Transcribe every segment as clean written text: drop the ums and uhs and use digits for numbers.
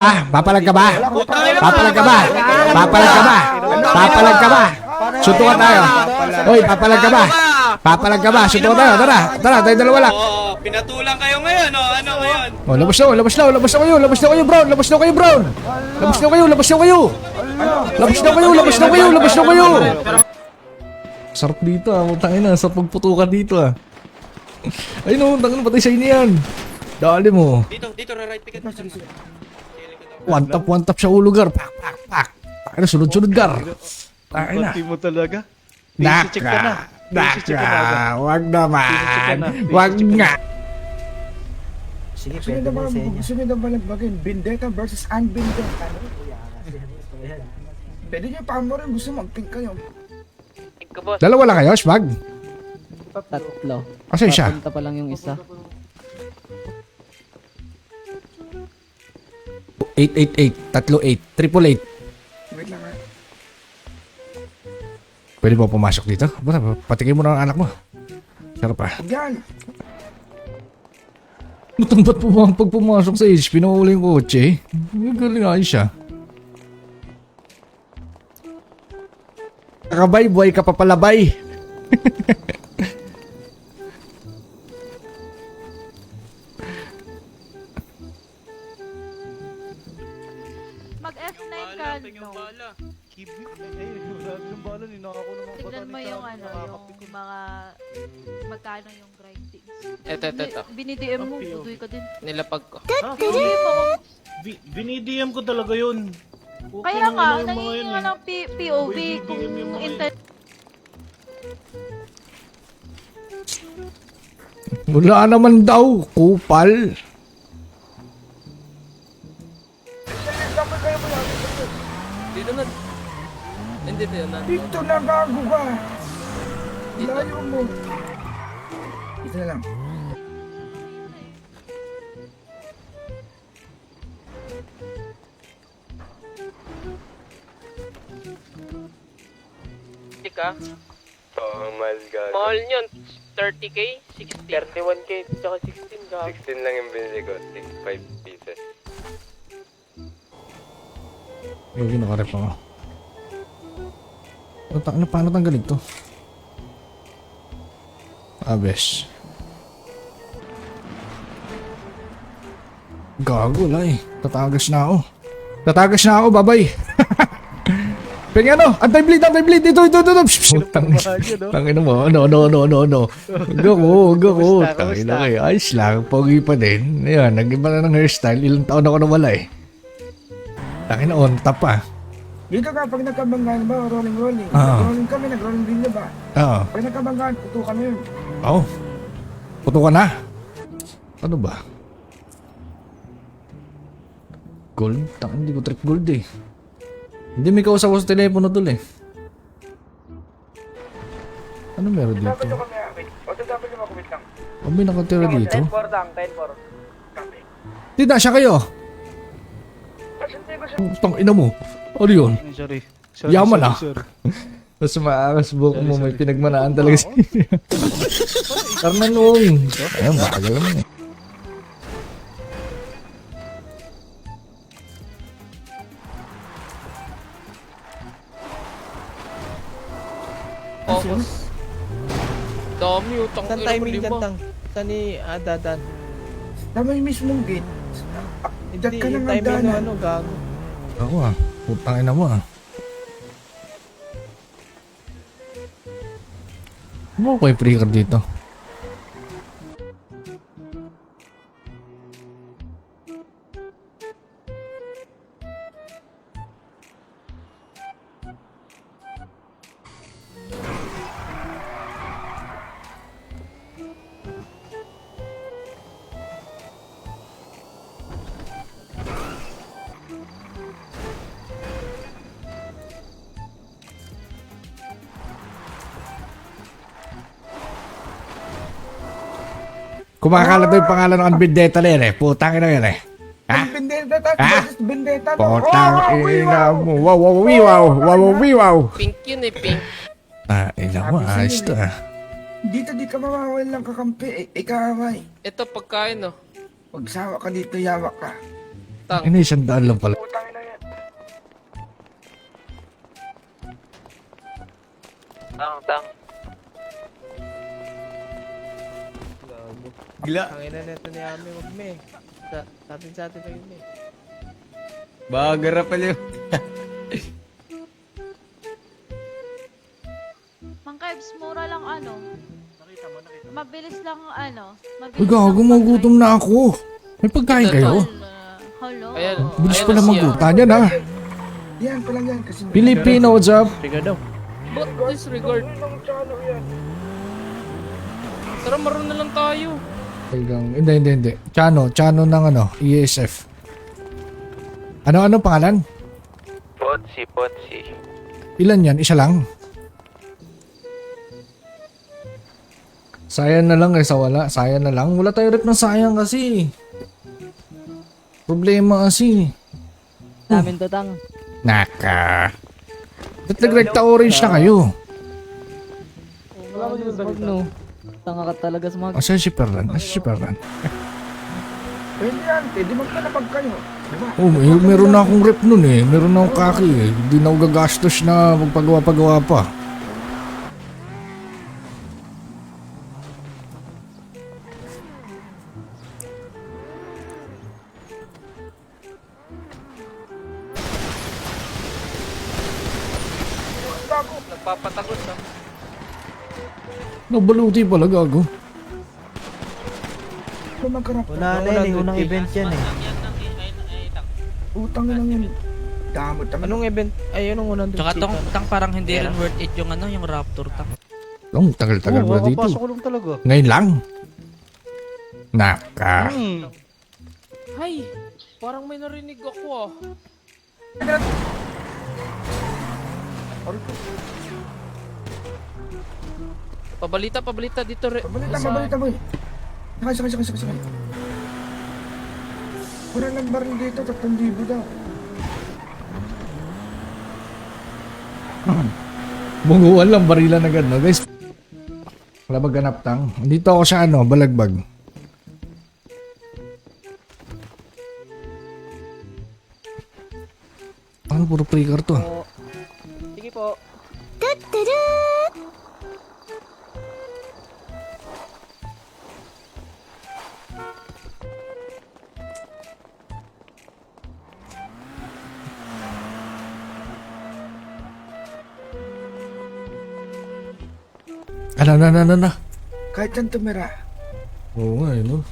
Papalag ka ba? Papalag ka ba? Papalag ka ba? Papalag ka ba? Suntukan tayo. Hoy, papalag ka ba? Papalag ka ba? Suntukan tayo. Tara, tayo dalawa lang. Oo, pinatulang kayo ngayon, ano ngayon? Oh, labas na kayo, Brown. Labas na kayo. Sarap dito utangin na, sa pagputukan dito Ay no, utangin patay sa inyo yan. Dali mo. Dito, right picket. One tap sa ulo, gar. Pak. Tayo na, sunod, gar. Tayo na. Pati mo talaga. Naka. Wag naman. Wag nga. Sige, pwede na sa inyo. Gusto nyo na balagbagin? Vendetta versus unvendetta. Pwede nyo pa mo rin. Gusto mag-pink kayo. Dalawa lang kayo, Shmag? Tatlo. Asa siya? Papunta pa lang yung isa. 888, tatlo 8, triple 8. Wait lang ha. Pwede ba pumasok dito? Patikin mo na ang anak mo. Sarap Yan. Mutang ba't pag pumasok sa HP, nakawala yung kotse? Galing ayos siya. Kakabay, buhay ka papalabay. Mag F9 ka, no. Kibit. Grabe yung bala. Ninakaw naman Tignan mo yung ano, yung mga magkano yung grindings. Ito. Binidm mo, budoy ka din. Nilapag ko. Hindi mo. Binidm ko talaga yun. Okay Kaya lang nga, yun yung mga nangingin yun nga ng POV kung BBM yung mga intent. Wala naman daw, kupal. Dito na. Hindi na. Dito na gago ka. Layo mo. Dito na lang. Hindi ka. Oo, mahal ka. Mahal yun. 30k? 60? 31k, tsaka 16 ka. 16 lang yung binili ko. 65 pieces. Yung nakarep ako. Paano tanggalin to? Abes. Gago la Tatagas na ako, babay. Pengen ano? Anti-bleed. Dito. Tangin mo. No. Go. Tangin na kayo. Ayos lang. Pogi pa din. Ayan, nag-iba na ng hairstyle. Ilang taon ako nawala Tangin na on top pa. Dito ka, pag nagkabanggaan ba, rolling. Ah. Nag-rolling kami, nag-rolling din niya ba? Oo. Pag nagkabanggaan, putukan mo yun. Oo. Putukan na. Ano ba? Gold? Tangin, hindi ko trip gold Hindi may kausap ko sa telepono dul Ano meron dito? Dapat yung kami, wait. O, dapat yung makumit lang. May nakatira dito? 10-4 lang, 10-4. Hindi na siya kayo! Tangina mo! Ano yun? Sorry. Yaman sorry. Mas maakas buhok mo, may pinagmanaan talaga siya. Karnanong! Ayun, matagal naman Focus. Dami, utang Saan timing dyan, Tang? Saan ni Dadan? Tama yung mismong gate. Diyan ka yung nang timing ng hagdanan. gago. Ako putang ina mo Ano ko yung pre-card dito? Kumakalat na yung pangalan ng Vendetta na yan Putang ina yan Ha? Vendetta Ah? versus Vendetta. Putang ina mo. Wow. Pink yun pink. Ina mo, ayos to Dito di ka mawawala ng kakampi. Ikaw, Ito pagkain, no. Pagsawa ka dito, yawa ka. Tang. Ano, 100 lang pala. Tang. Ang ina neto ni Ami, wag me. Sa atin kayo me. Bagara pala yun. Mang Kebs, mura lang ano. Mabilis lang ano. Uy, gago, magutom na ako. May pagkain kayo? Hello. Ayan. Bilis pala magutan yan ah. Yan pa lang yan kasi Filipino, what's up? But disregard. Tara, maroon na lang tayo. Hindi. Chano ng ano, ESF. Ano pangalan? Potsi. Ilan yan? Isa lang? Sayang na lang sa wala. Sayang na lang. Wala tayo rep ng sayang kasi. Problema kasi. Namin to, Tang. Naka. Ba't nag-recta orange na kayo? Wala mo yung smog, no? Tanga ka talaga smog. Asa si Perlan? pwede yan, pwede magkalapag kayo. Diba? Oh, meron na akong rep nun eh. Meron na akong kaki eh. Hindi na ako gagastos na magpagawa-pagawa pa. Nagpapatagos ha. Nabaluti pala gago. Kung magkarap, Wala na yun, unang event yan eh. utang na lang yun. Damot naman. Anong event? Ay, anong 100 Tsaka tang parang hindi rin worth it yung ano, yung Raptor tang. Ang tagal-tagal ba dito? Papasok ko lang talaga. Ngayon lang. Naka. Hay, parang may narinig ako ah. Pabalita dito re. Mabalita boy. Sakay. Wala ng baril dito, 3,000 daw. Bunguan lang, barilan agad no guys. Wala magganap tang. Dito ako sa ano, Balagbag. Ano puro pre-car to? Sige po. Na. Kahit saan tumira. Oo nga, no?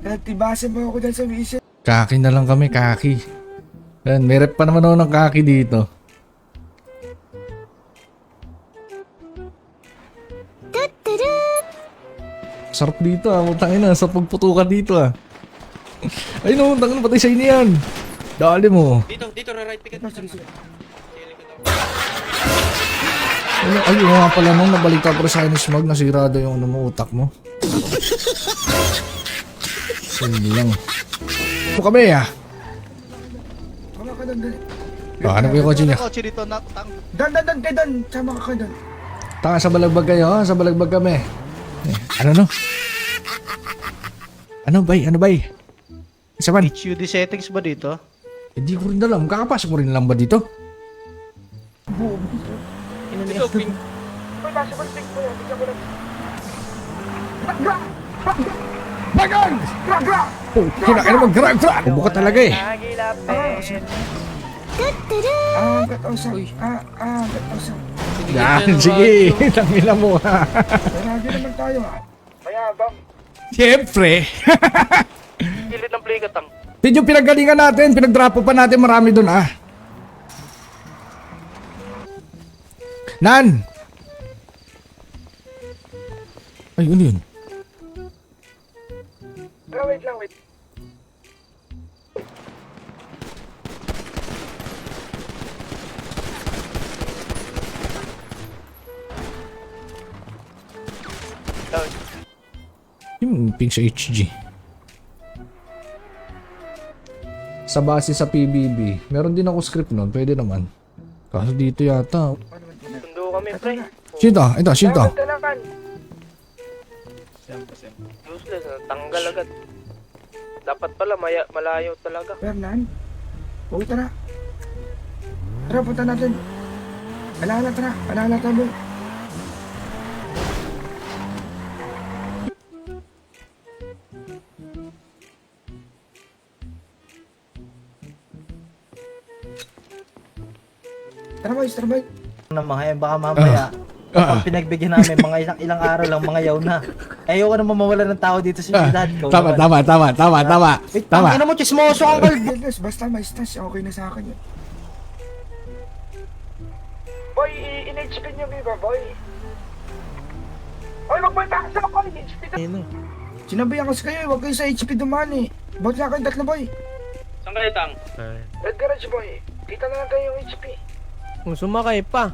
Kahit tibasin mo ako dyan sa mission. Kaki na lang kami, kaki. Yan, may rep pa naman ako ng kaki dito. Sarap dito ah, utangin na, sa pagputukan dito ah. Ay no, utangin patay sa inyo yan. Dali mo. Dito, right pick it. Ay, yung nga pala nung nabalita pa sa akin ni Smog, nasira daw yung ano mo, utak mo. Hindi lang. Ano kami ah? Sama ka doon, dali. Ano ba yung kotse niya? Kotse dito, tang. Dan. Sama ka doon. Taka sa Balagbag kayo ha? Sa Balagbag kami. Ano no? Ano bay? Isa man? HUD settings ba dito? Hindi ko rin alam. Kakapasok mo rin lang ba dito? Bagag! Oh, kinakain mo mag-grab! Buka talaga eh. Gatosan. Gatosan. Yan, sige. Tangina mo ha. Marami naman tayo ha. Mayabang. Siyempre. Gilid ng play ka tang. Hindi yung pinagalingan natin. Pinag-drop pa natin marami dun ah. Nan! Ay, ano yun? Wait lang. Yung ping sa HG. Sa base sa PBB. Meron din ako script nun. Pwede naman. Kaso dito yata. Sundo kami pre. Sino? Ito. Useless, natanggal agad. Dapat pala, malayo talaga. Fernan? Oo, tara. Tara, punta natin. Alala, tara. Alala tayo. Tara boys, tara boys. ng mga yan, baka mamaya pag pinagbigyan namin mga ilang araw lang mga yaw na. Ayoko naman mawala ng tao dito sa syudad ko. Tama. Wait, tangina mo, chismoso ang Yes, basta may stash, okay na sa akin yun. Boy, in-HP niyo, Viva, boy. Oy, magpunta ka sa ako, in-HP ka. Sinabihan kasi kayo, huwag kayo sa HP dumaan eh. Ba't nga kayong tatlo, boy? Saan kayo, Tang? Red Garage, boy. Kita na lang kayo yung HP. Kung sumakay pa.